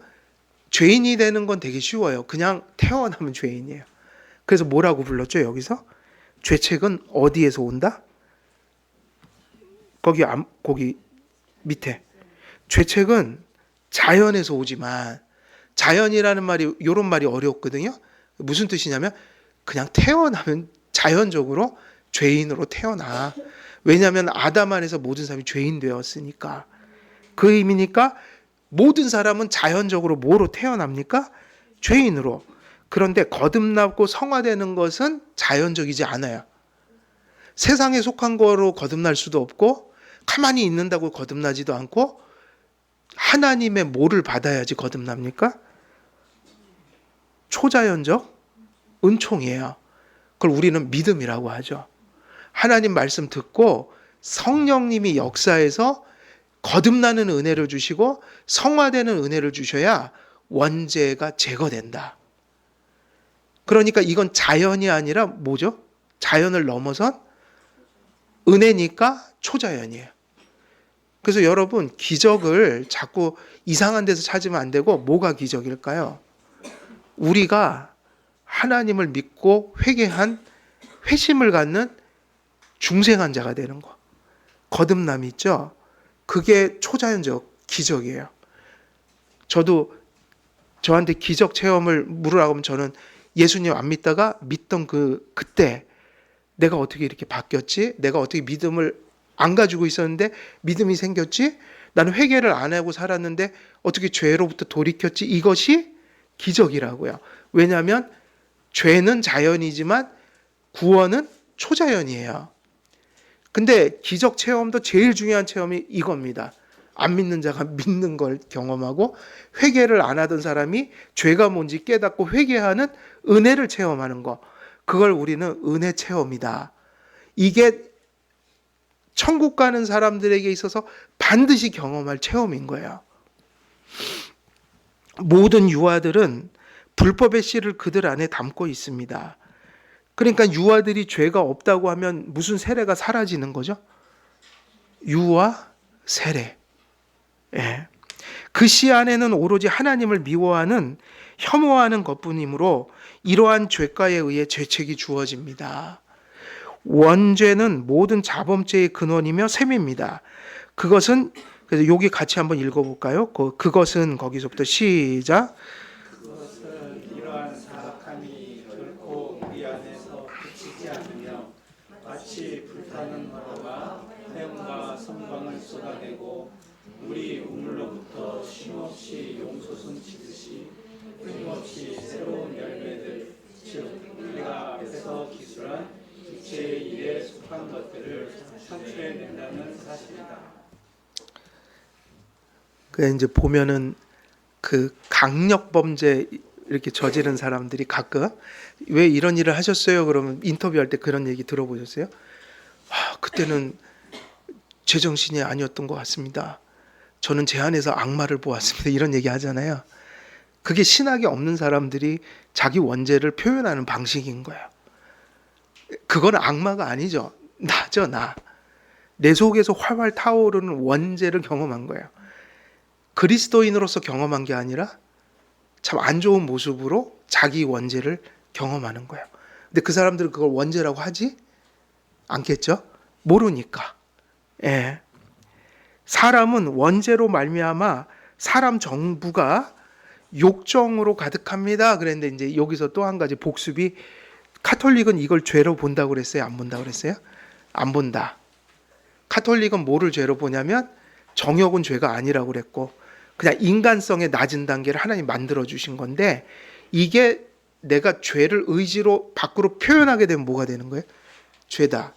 죄인이 되는 건 되게 쉬워요. 그냥 태어나면 죄인이에요. 그래서 뭐라고 불렀죠, 여기서? 죄책은 어디에서 온다? 거기 밑에. 죄책은 자연에서 오지만, 자연이라는 말이, 이런 말이 어렵거든요. 무슨 뜻이냐면, 그냥 태어나면 자연적으로 죄인으로 태어나. 왜냐하면 아담 안에서 모든 사람이 죄인 되었으니까. 그 의미니까 모든 사람은 자연적으로 뭐로 태어납니까? 죄인으로. 그런데 거듭나고 성화되는 것은 자연적이지 않아요. 세상에 속한 거로 거듭날 수도 없고 가만히 있는다고 거듭나지도 않고 하나님의 뭐를 받아야지 거듭납니까? 초자연적 은총이에요. 그걸 우리는 믿음이라고 하죠. 하나님 말씀 듣고 성령님이 역사해서 거듭나는 은혜를 주시고 성화되는 은혜를 주셔야 원죄가 제거된다. 그러니까 이건 자연이 아니라 뭐죠? 자연을 넘어선 은혜니까 초자연이에요. 그래서 여러분, 기적을 자꾸 이상한 데서 찾으면 안 되고 뭐가 기적일까요? 우리가 하나님을 믿고 회개한 회심을 갖는 중생한 자가 되는 거. 거듭남 있죠? 그게 초자연적 기적이에요. 저한테 기적 체험을 물으라고 하면 저는 예수님 안 믿다가 믿던 그때 내가 어떻게 이렇게 바뀌었지? 내가 어떻게 믿음을 안 가지고 있었는데 믿음이 생겼지? 나는 회개를 안 하고 살았는데 어떻게 죄로부터 돌이켰지? 이것이 기적이라고요. 왜냐하면 죄는 자연이지만 구원은 초자연이에요. 근데 기적 체험도 제일 중요한 체험이 이겁니다. 안 믿는 자가 믿는 걸 경험하고 회개를 안 하던 사람이 죄가 뭔지 깨닫고 회개하는 은혜를 체험하는 거. 그걸 우리는 은혜 체험이다. 이게 천국 가는 사람들에게 있어서 반드시 경험할 체험인 거예요. 모든 유아들은 불법의 씨를 그들 안에 담고 있습니다. 그러니까 유아들이 죄가 없다고 하면 무슨 세례가 사라지는 거죠? 유아 세례. 예. 그 씨 안에는 오로지 하나님을 미워하는 혐오하는 것뿐이므로 이러한 죄가에 의해 죄책이 주어집니다. 원죄는 모든 자범죄의 근원이며 셈입니다. 그것은 그래서 여기 같이 한번 읽어볼까요? 그것은 거기서부터 시작. 그것은 이러한 사악함이 결코 우리 안에서 그치지 않으며 마치 불타는 화로가 화염과 섬광을 쏟아내고 우리 우물로부터 쉼없이 용솟음 치듯이 끊임없이 새로운 열매들 즉 우리가 앞에서 기술한 육체의 일에 속한 것들을 창출해낸다는 사실이다. 그 이제 보면은 그 강력 범죄 이렇게 저지른 사람들이 가끔 왜 이런 일을 하셨어요? 그러면 인터뷰할 때 그런 얘기 들어보셨어요? 그때는 제정신이 아니었던 것 같습니다. 저는 제 안에서 악마를 보았습니다. 이런 얘기 하잖아요. 그게 신학이 없는 사람들이 자기 원죄를 표현하는 방식인 거예요. 그건 악마가 아니죠. 나죠, 나. 내 속에서 활활 타오르는 원죄를 경험한 거예요. 그리스도인으로서 경험한 게 아니라 참 안 좋은 모습으로 자기 원죄를 경험하는 거예요. 근데 그 사람들은 그걸 원죄라고 하지 않겠죠? 모르니까. 예. 사람은 원죄로 말미암아 사람 정부가 욕정으로 가득합니다. 그랬는데 이제 여기서 또 한 가지 복습이 카톨릭은 이걸 죄로 본다고 그랬어요? 안 본다고 그랬어요? 안 본다. 카톨릭은 뭐를 죄로 보냐면 정욕은 죄가 아니라고 그랬고 그냥 인간성의 낮은 단계를 하나님 만들어 주신 건데 이게 내가 죄를 의지로 밖으로 표현하게 되면 뭐가 되는 거예요? 죄다.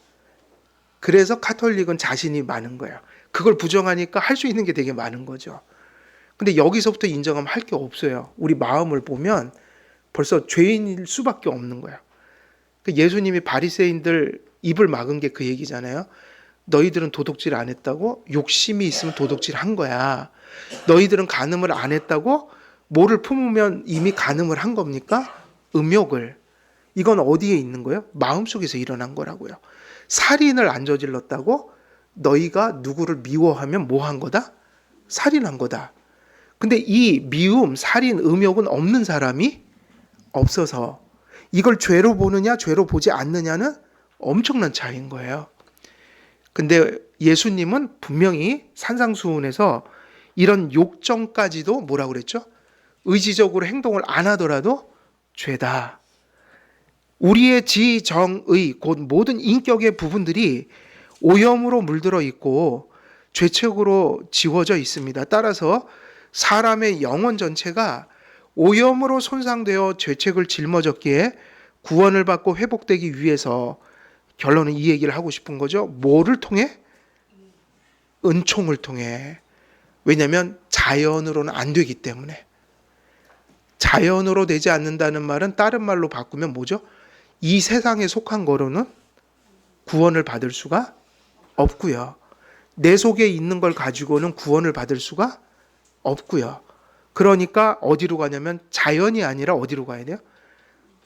그래서 카톨릭은 자신이 많은 거예요. 그걸 부정하니까 할 수 있는 게 되게 많은 거죠. 근데 여기서부터 인정하면 할 게 없어요. 우리 마음을 보면 벌써 죄인일 수밖에 없는 거예요. 예수님이 바리새인들 입을 막은 게 그 얘기잖아요. 너희들은 도둑질 안 했다고? 욕심이 있으면 도둑질 한 거야. 너희들은 간음을 안 했다고? 뭐를 품으면 이미 간음을 한 겁니까? 음욕을. 이건 어디에 있는 거예요? 마음속에서 일어난 거라고요. 살인을 안 저질렀다고? 너희가 누구를 미워하면 뭐 한 거다? 살인한 거다. 근데 이 미움, 살인, 음욕은 없는 사람이 없어서 이걸 죄로 보느냐 죄로 보지 않느냐는 엄청난 차이인 거예요. 근데 예수님은 분명히 산상수훈에서 이런 욕정까지도 뭐라고 그랬죠? 의지적으로 행동을 안 하더라도 죄다. 우리의 지, 정, 의, 곧 모든 인격의 부분들이 오염으로 물들어 있고 죄책으로 지워져 있습니다. 따라서 사람의 영혼 전체가 오염으로 손상되어 죄책을 짊어졌기에 구원을 받고 회복되기 위해서 결론은 이 얘기를 하고 싶은 거죠. 뭐를 통해? 은총을 통해. 왜냐하면 자연으로는 안 되기 때문에. 자연으로 되지 않는다는 말은 다른 말로 바꾸면 뭐죠? 이 세상에 속한 거로는 구원을 받을 수가 없고요. 내 속에 있는 걸 가지고는 구원을 받을 수가 없고요. 그러니까 어디로 가냐면 자연이 아니라 어디로 가야 돼요?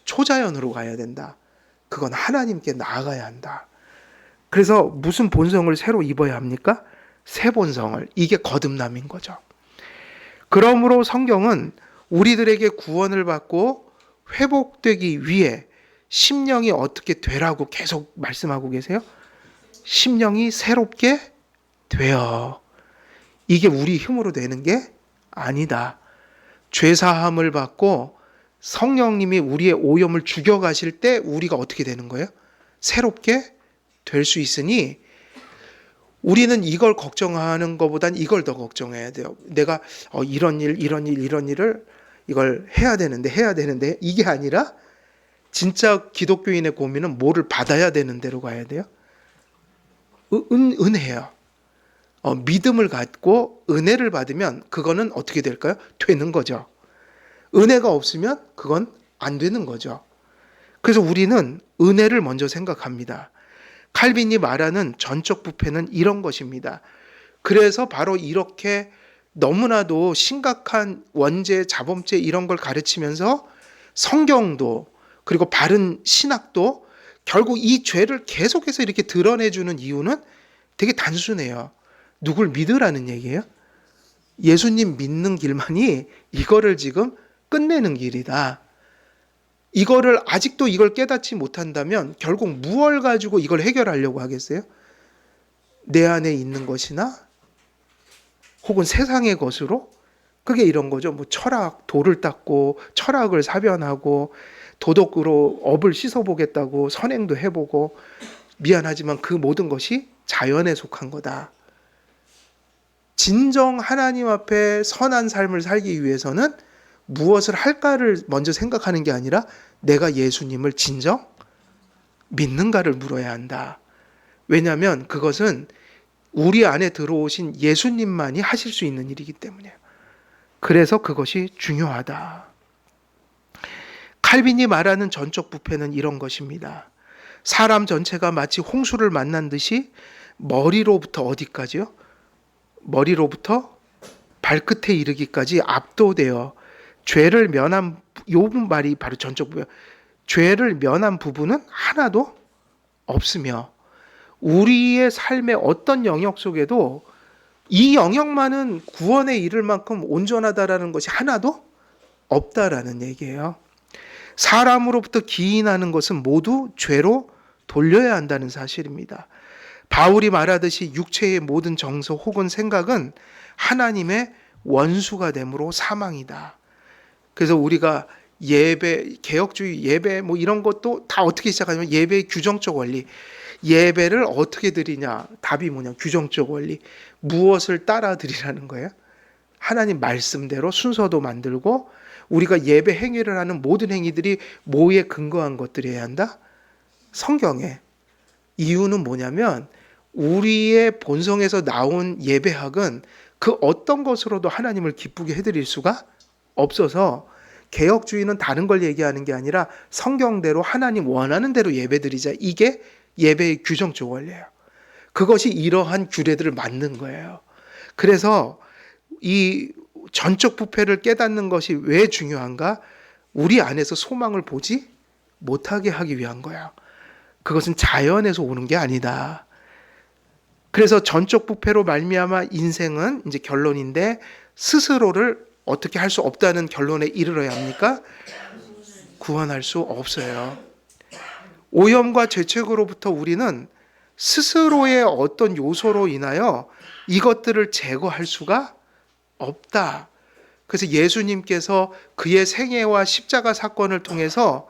초자연으로 가야 된다. 그건 하나님께 나아가야 한다. 그래서 무슨 본성을 새로 입어야 합니까? 새 본성을. 이게 거듭남인 거죠. 그러므로 성경은 우리들에게 구원을 받고 회복되기 위해 심령이 어떻게 되라고 계속 말씀하고 계세요? 심령이 새롭게 되어. 이게 우리 힘으로 되는 게 아니다. 죄사함을 받고 성령님이 우리의 오염을 죽여가실 때 우리가 어떻게 되는 거예요? 새롭게 될 수 있으니 우리는 이걸 걱정하는 것보단 이걸 더 걱정해야 돼요. 내가 이런 일을 이걸 해야 되는데 이게 아니라 진짜 기독교인의 고민은 뭐를 받아야 되는 대로 가야 돼요? 은혜요. 믿음을 갖고 은혜를 받으면 그거는 어떻게 될까요? 되는 거죠. 은혜가 없으면 그건 안 되는 거죠. 그래서 우리는 은혜를 먼저 생각합니다. 칼빈이 말하는 전적 부패는 이런 것입니다. 그래서 바로 이렇게 너무나도 심각한 원죄, 자범죄 이런 걸 가르치면서 성경도 그리고 바른 신학도 결국 이 죄를 계속해서 이렇게 드러내주는 이유는 되게 단순해요. 누굴 믿으라는 얘기예요? 예수님 믿는 길만이 이거를 지금 끝내는 길이다. 이거를 아직도 이걸 깨닫지 못한다면 결국 무엇을 가지고 이걸 해결하려고 하겠어요? 내 안에 있는 것이나 혹은 세상의 것으로? 그게 이런 거죠. 뭐 철학, 돌을 닦고 철학을 사변하고 도덕으로 업을 씻어보겠다고 선행도 해보고 미안하지만 그 모든 것이 자연에 속한 거다. 진정 하나님 앞에 선한 삶을 살기 위해서는 무엇을 할까를 먼저 생각하는 게 아니라 내가 예수님을 진정 믿는가를 물어야 한다. 왜냐하면 그것은 우리 안에 들어오신 예수님만이 하실 수 있는 일이기 때문이에요. 그래서 그것이 중요하다. 칼빈이 말하는 전적 부패는 이런 것입니다. 사람 전체가 마치 홍수를 만난 듯이 머리로부터 어디까지요? 머리로부터 발끝에 이르기까지 압도되어 죄를 면한 요 말이 바로 전적 부패. 죄를 면한 부분은 하나도 없으며 우리의 삶의 어떤 영역 속에도 이 영역만은 구원에 이를 만큼 온전하다라는 것이 하나도 없다라는 얘기예요. 사람으로부터 기인하는 것은 모두 죄로 돌려야 한다는 사실입니다. 바울이 말하듯이 육체의 모든 정서 혹은 생각은 하나님의 원수가 되므로 사망이다. 그래서 우리가 예배, 개혁주의 예배 뭐 이런 것도 다 어떻게 시작하냐면 예배의 규정적 원리. 예배를 어떻게 드리냐? 답이 뭐냐? 규정적 원리. 무엇을 따라 드리라는 거예요? 하나님 말씀대로 순서도 만들고 우리가 예배 행위를 하는 모든 행위들이 뭐에 근거한 것들이어야 한다? 성경에. 이유는 뭐냐면 우리의 본성에서 나온 예배학은 그 어떤 것으로도 하나님을 기쁘게 해드릴 수가 없어서 개혁주의는 다른 걸 얘기하는 게 아니라 성경대로 하나님 원하는 대로 예배드리자. 이게 예배의 규정적 원리예요. 그것이 이러한 규례들을 만든 거예요. 그래서 이 전적 부패를 깨닫는 것이 왜 중요한가? 우리 안에서 소망을 보지 못하게 하기 위한 거야. 그것은 자연에서 오는 게 아니다. 그래서 전적 부패로 말미암아 인생은 이제 결론인데 스스로를 어떻게 할 수 없다는 결론에 이르러야 합니까? 구원할 수 없어요. 오염과 죄책으로부터 우리는 스스로의 어떤 요소로 인하여 이것들을 제거할 수가 없다. 그래서 예수님께서 그의 생애와 십자가 사건을 통해서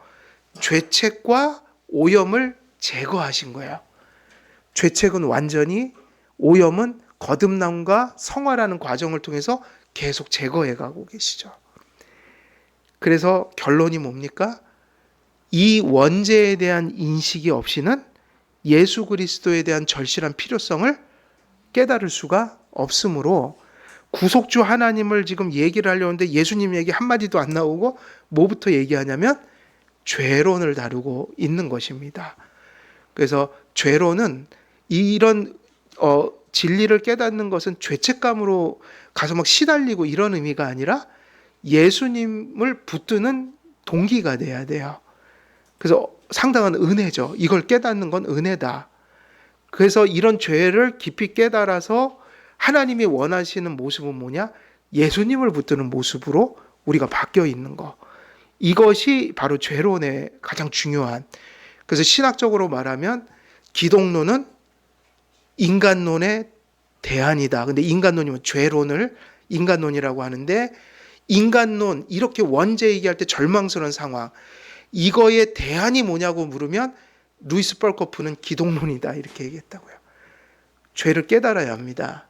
죄책과 오염을 제거하신 거예요. 죄책은 완전히, 오염은 거듭남과 성화라는 과정을 통해서 계속 제거해 가고 계시죠. 그래서 결론이 뭡니까? 이 원죄에 대한 인식이 없이는 예수 그리스도에 대한 절실한 필요성을 깨달을 수가 없으므로 구속주 하나님을 지금 얘기를 하려는데 예수님 얘기 한마디도 안 나오고 뭐부터 얘기하냐면 죄론을 다루고 있는 것입니다. 그래서 죄론은 이런 진리를 깨닫는 것은 죄책감으로 가서 막 시달리고 이런 의미가 아니라 예수님을 붙드는 동기가 돼야 돼요. 그래서 상당한 은혜죠. 이걸 깨닫는 건 은혜다. 그래서 이런 죄를 깊이 깨달아서 하나님이 원하시는 모습은 뭐냐? 예수님을 붙드는 모습으로 우리가 바뀌어 있는 거. 이것이 바로 죄론의 가장 중요한. 그래서 신학적으로 말하면 기독론은 인간론의 대안이다. 근데 인간론이면 죄론을 인간론이라고 하는데, 인간론, 이렇게 원죄 얘기할 때 절망스러운 상황, 이거의 대안이 뭐냐고 물으면 루이스 벌코프는 기독론이다 이렇게 얘기했다고요. 죄를 깨달아야 합니다.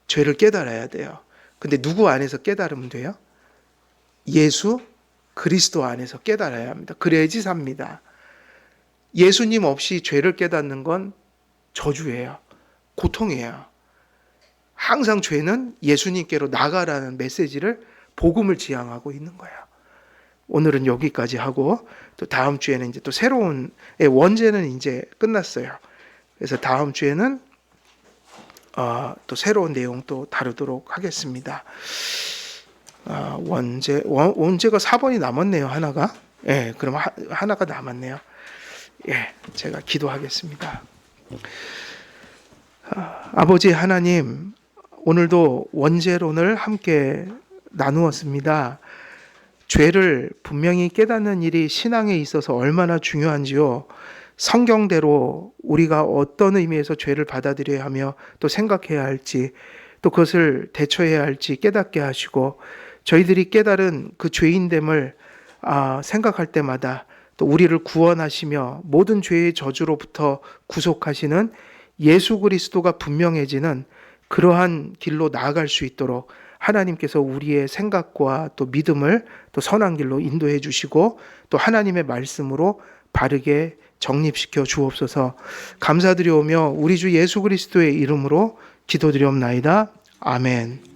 죄를 깨달아야 돼요. 근데 누구 안에서 깨달으면 돼요? 예수 그리스도 안에서 깨달아야 합니다. 그래야지 삽니다. 예수님 없이 죄를 깨닫는 건 저주예요. 고통이에요. 항상 죄는 예수님께로 나가라는 메시지를, 복음을 지향하고 있는 거예요. 오늘은 여기까지 하고 또 다음 주에는 이제 또 새로운, 원죄는 이제 끝났어요. 그래서 다음 주에는 또 새로운 내용 또 다루도록 하겠습니다. 원죄가 4번이 남았네요. 하나가. 예, 그럼 하나가 남았네요. 예, 제가 기도하겠습니다. 아버지 하나님, 오늘도 원죄론을 함께 나누었습니다. 죄를 분명히 깨닫는 일이 신앙에 있어서 얼마나 중요한지요. 성경대로 우리가 어떤 의미에서 죄를 받아들여야 하며 또 생각해야 할지, 또 그것을 대처해야 할지 깨닫게 하시고, 저희들이 깨달은 그 죄인됨을 생각할 때마다 또 우리를 구원하시며 모든 죄의 저주로부터 구속하시는 예수 그리스도가 분명해지는 그러한 길로 나아갈 수 있도록 하나님께서 우리의 생각과 또 믿음을 또 선한 길로 인도해 주시고, 또 하나님의 말씀으로 바르게 정립시켜 주옵소서. 감사드리오며 우리 주 예수 그리스도의 이름으로 기도드리옵나이다. 아멘.